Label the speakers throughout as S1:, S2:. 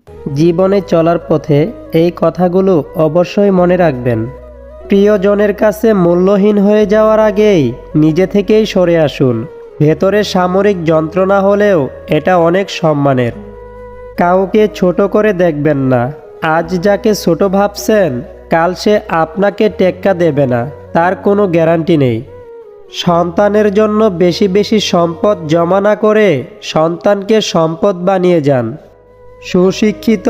S1: জীবনে চলার পথে এই কথাগুলো অবশ্যই মনে রাখবেন। প্রিয়জনের কাছে মূল্যহীন হয়ে যাওয়ার আগেই নিজে থেকেই সরে আসুন। ভেতরে সামরিক যন্ত্রণা হলেও এটা অনেক সম্মানের। কাউকে ছোট করে দেখবেন না। আজ যাকে ছোট ভাবছেন, কাল সে আপনাকে টেক্কা দেবে না, তার কোনো গ্যারান্টি নেই। সন্তানের জন্য বেশি বেশি সম্পদ জমা না করে সন্তানকে সম্পদ বানিয়ে যান। সুশিক্ষিত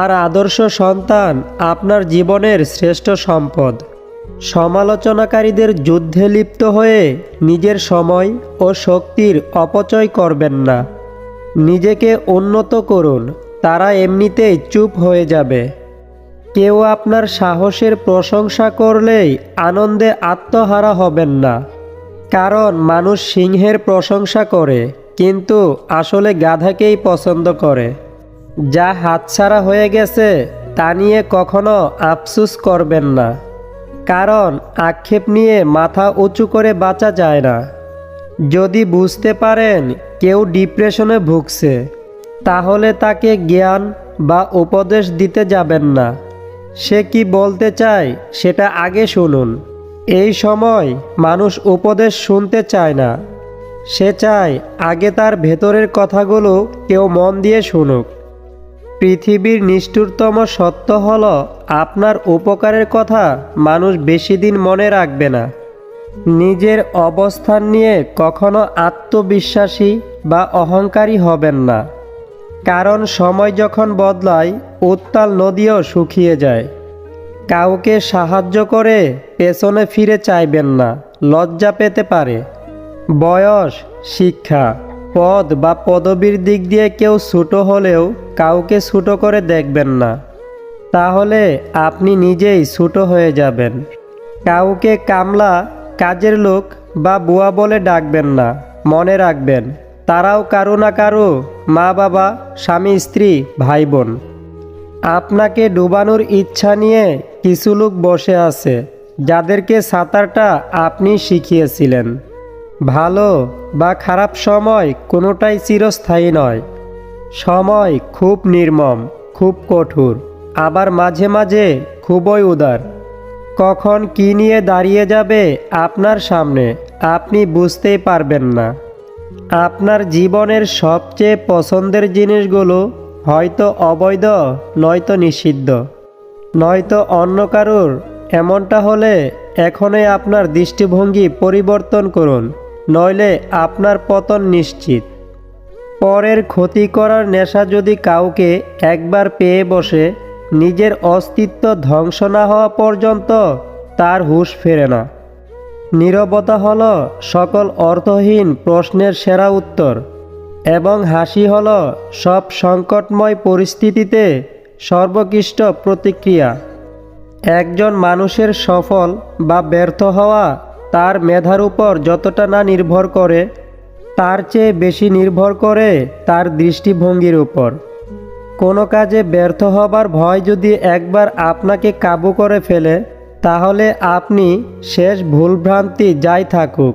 S1: আর আদর্শ সন্তান আপনার জীবনের শ্রেষ্ঠ সম্পদ। সমালোচনাকারীদের যুদ্ধে লিপ্ত হয়ে নিজের সময় ও শক্তির অপচয় করবেন না। নিজেকে উন্নত করুন, তারা এমনিতেই চুপ হয়ে যাবে। কেউ আপনার সাহসের প্রশংসা করলেই আনন্দে আত্মহারা হবেন না। কারণ মানুষ সিংহের প্রশংসা করে, কিন্তু আসলে গাধাকেই পছন্দ করে। যা হাতছাড়া হয়ে গেছে তা নিয়ে কখনো আফসোস করবেন না। কারণ আক্ষেপ নিয়ে মাথা উঁচু করে বাঁচা যায় না। যদি বুঝতে পারেন কেউ ডিপ্রেশনে ভুগছে, তাহলে তাকে জ্ঞান বা উপদেশ দিতে যাবেন না। সে কি বলতে চায় সেটা আগে শুনুন। এই সময় মানুষ উপদেশ শুনতে চায় না, সে চায় আগে তার ভেতরের কথাগুলো কেউ মন দিয়ে শুনুক। পৃথিবীর নিষ্ঠুরতম সত্য হলো, আপনার উপকারের কথা মানুষ বেশি দিন মনে রাখবে না। নিজের অবস্থান নিয়ে কখনো আত্মবিশ্বাসী বা অহংকারী হবেন না। কারণ সময় যখন বদলায়, উত্তাল নদীও শুকিয়ে যায়। কাউকে সাহায্য করে পেছনে ফিরে চাইবেন না, লজ্জা পেতে পারে। বয়স, শিক্ষা, পদ বা পদবীর দিক দিয়ে কেউ ছোট হলেও কাউকে ছোট করে দেখবেন না, তাহলে আপনি নিজেই ছোট হয়ে যাবেন। কাউকে কামলা, কাজের লোক বা বুয়া বলে ডাকবেন না। মনে রাখবেন, তারাও কারো না কারো মা বাবা, স্বামী স্ত্রী, ভাই বোন। আপনাকে ডুবানোর ইচ্ছা নিয়ে কিছু লোক বসে আছে, যাদেরকে সাঁতারটা আপনি শিখিয়েছিলেন। ভালো বা খারাপ সময় কোনোটাই চিরস্থায়ী নয়। সময় খুব নির্মম, খুব কঠোর, আবার মাঝে মাঝে খুবই উদার। কখন কী নিয়ে দাঁড়িয়ে যাবে আপনার সামনে আপনি বুঝতেই পারবেন না। আপনার জীবনের সবচেয়ে পছন্দের জিনিসগুলো হয়তো অবৈধ, নয়তো নিষিদ্ধ, নয়তো অন্য কারুর। এমনটা হলে এখনই আপনার দৃষ্টিভঙ্গি পরিবর্তন করুন, নইলে আপনার পতন নিশ্চিত। পরের ক্ষতি করার নেশা যদি কাউকে একবার পেয়ে বসে, নিজের অস্তিত্ব ধ্বংস না হওয়া পর্যন্ত তার হুঁশ ফেরে না। নীরবতা হলো সকল অর্থহীন প্রশ্নের সেরা উত্তর, এবং হাসি হলো সব সংকটময় পরিস্থিতিতে সর্বোৎকৃষ্ট প্রতিক্রিয়া। একজন মানুষের সফল বা ব্যর্থ হওয়া তার মেধার উপর যতটা না নির্ভর করে, তার চেয়ে বেশি নির্ভর করে তার দৃষ্টিভঙ্গির উপর। কোনো কাজে ব্যর্থ হবার ভয় যদি একবার আপনাকে কাবু করে ফেলে, তাহলে আপনি শেষ ভুলভ্রান্তি যাই থাকুক,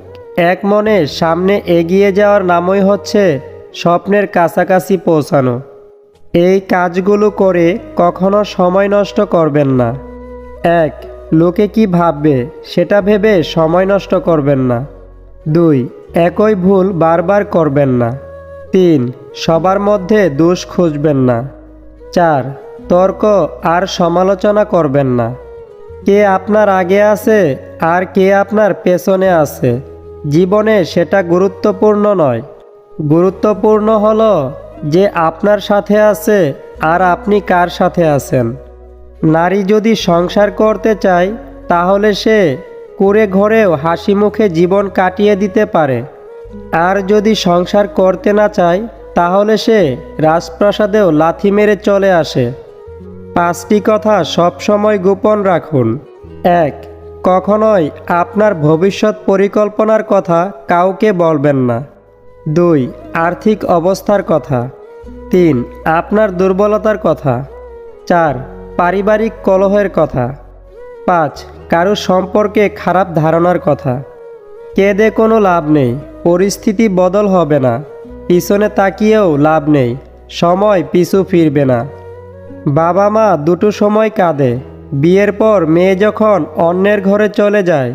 S1: এক মনে সামনে এগিয়ে যাওয়ার নামই হচ্ছে স্বপ্নের কাছাকাছি পৌঁছানো। এই কাজগুলো করে কখনো সময় নষ্ট করবেন না। 1. লোকে কি ভাববে সেটা ভেবে সময় নষ্ট করবেন না। 2. একই ভুল বারবার করবেন না। 3. সবার মধ্যে দোষ খুঁজবেন না। 4. তর্ক আর সমালোচনা করবেন না। কে আপনার আগে আছে আর কে আপনার পেছনে আছে, জীবনে সেটা গুরুত্বপূর্ণ নয়। গুরুত্বপূর্ণ হলো যে আপনার সাথে আছে আর আপনি কার সাথে আছেন। নারী যদি সংসার করতে চায়, তাহলে সে কুঁড়ে ঘরেও হাসি মুখে জীবন কাটিয়ে দিতে পারে। আর যদি সংসার করতে না চায়, তাহলে সে রাজপ্রাসাদেও লাথি মেরে চলে আসে। 5টি কথা সবসময় গোপন রাখুন। 1. কখনোই আপনার ভবিষ্যৎ পরিকল্পনার কথা কাউকে বলবেন না। 2. আর্থিক অবস্থার কথা। 3. আপনার দুর্বলতার কথা। 4. পারিবারিক কলহের কথা। 5. কারো সম্পর্কে খারাপ ধারণার কথা। কেঁদে কোনো লাভ নেই, পরিস্থিতি বদল হবে না। পিছনে তাকিয়েও লাভ নেই, সময় পিছু ফিরবে না। বাবা মা দুটো সময় কাঁদে, বিয়ের পর মেয়ে যখন অন্যের ঘরে চলে যায়,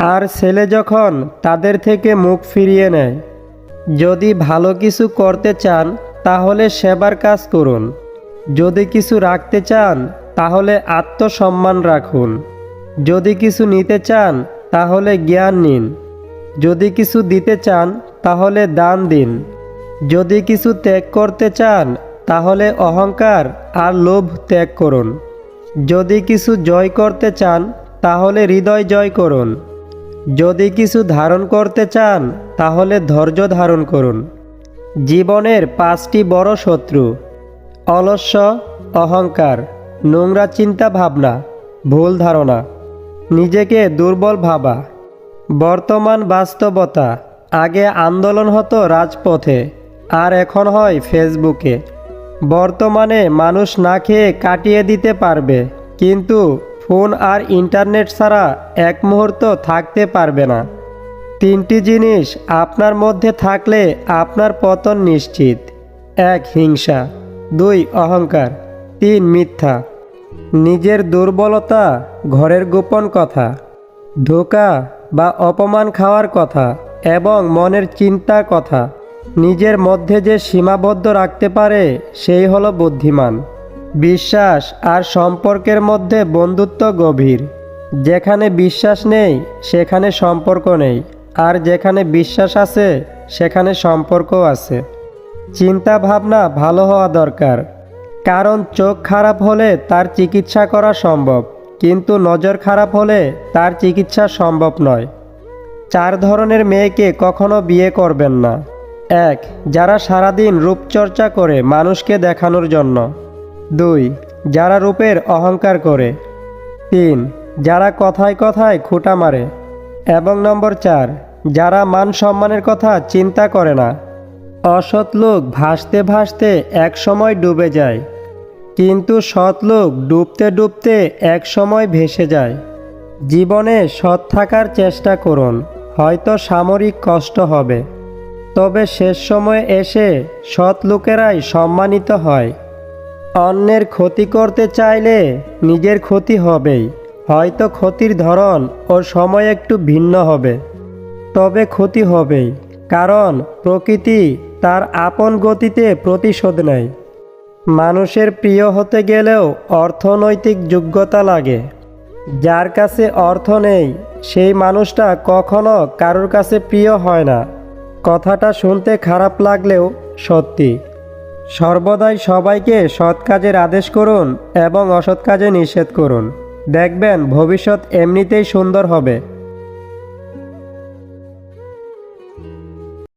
S1: আর ছেলে যখন তাদের থেকে মুখ ফিরিয়ে নেয়। যদি ভালো কিছু করতে চান তাহলে সেবার কাজ করুন। যদি কিছু রাখতে চান তাহলে আত্মসম্মান রাখুন। যদি কিছু নিতে চান তাহলে জ্ঞান নিন। যদি কিছু দিতে চান তাহলে দান দিন। যদি কিছু ত্যাগ করতে চান তাহলে অহংকার আর লোভ ত্যাগ করুন। যদি কিছু জয় করতে চান তাহলে হৃদয় জয় করুন। যদি কিছু ধারণ করতে চান তাহলে ধৈর্য ধারণ করুন। জীবনের 5টি বড় শত্রু: অলস্য, অহংকার, নোংরা চিন্তা ভাবনা, ভুল ধারণা, নিজেকে দুর্বল ভাবা। বর্তমান বাস্তবতা: আগে আন্দোলন হতো রাজপথে, আর এখন হয় ফেসবুকে। বর্তমানে মানুষ না খেয়ে কাটিয়ে দিতে পারবে, কিন্তু ফোন আর ইন্টারনেট ছাড়া এক মুহূর্ত থাকতে পারবে না। 3টি জিনিস আপনার মধ্যে থাকলে আপনার পতন নিশ্চিত: 1. হিংসা, 2. অহংকার, 3. মিথ্যা। নিজের দুর্বলতা, ঘরের গোপন কথা, ধোঁকা বা অপমান খাওয়ার কথা এবং মনের চিন্তার কথা নিজের মধ্যে যে সীমাবদ্ধ রাখতে পারে সেই হলো বুদ্ধিমান। বিশ্বাস আর সম্পর্কের মধ্যে বন্ধুত্ব গভীর। যেখানে বিশ্বাস নেই সেখানে সম্পর্ক নেই, আর যেখানে বিশ্বাস আছে সেখানে সম্পর্কও আছে। চিন্তা ভাবনা ভালো হওয়া দরকার, কারণ চোখ খারাপ হলে তার চিকিৎসা করা সম্ভব, কিন্তু নজর খারাপ হলে তার চিকিৎসা সম্ভব নয়। 4 ধরনের মেয়েকে কখনো বিয়ে করবেন না। 1. যারা সারাদিন রূপচর্চা করে মানুষকে দেখানোর জন্য। 2. যারা রূপের অহংকার করে। 3. যারা কথায় কথায় খোঁটা মারে। এবং নম্বর 4. যারা মান সম্মানের কথা চিন্তা করে না। অসৎ লোক ভাসতে ভাসতে এক সময় ডুবে যায়, কিন্তু সৎ লোক ডুবতে ডুবতে এক সময় ভেসে যায়। জীবনে সৎ থাকার চেষ্টা করুন, হয়তো সাময়িক কষ্ট হবে, তবে শেষ সময়ে এসে সৎ লোকেরাই সম্মানিত হয়। অন্যের ক্ষতি করতে চাইলে নিজের ক্ষতি হবেই, হয়তো ক্ষতির ধরন ও সময় একটু ভিন্ন হবে, তবে ক্ষতি হবেই, কারণ প্রকৃতি তার আপন গতিতে প্রতিশোধ নেয়। মানুষের প্রিয় হতে গেলেও অর্থনৈতিক যোগ্যতা লাগে। যার কাছে অর্থ নেই সেই মানুষটা কখনো কারোর কাছে প্রিয় হয় না। কথাটা শুনতে খারাপ লাগলেও সত্যি। সর্বদাই সবাইকে সৎ কাজের আদেশ করুন এবং অসৎ কাজে নিষেধ করুন। দেখবেন ভবিষ্যৎ এমনিতেই সুন্দর হবে।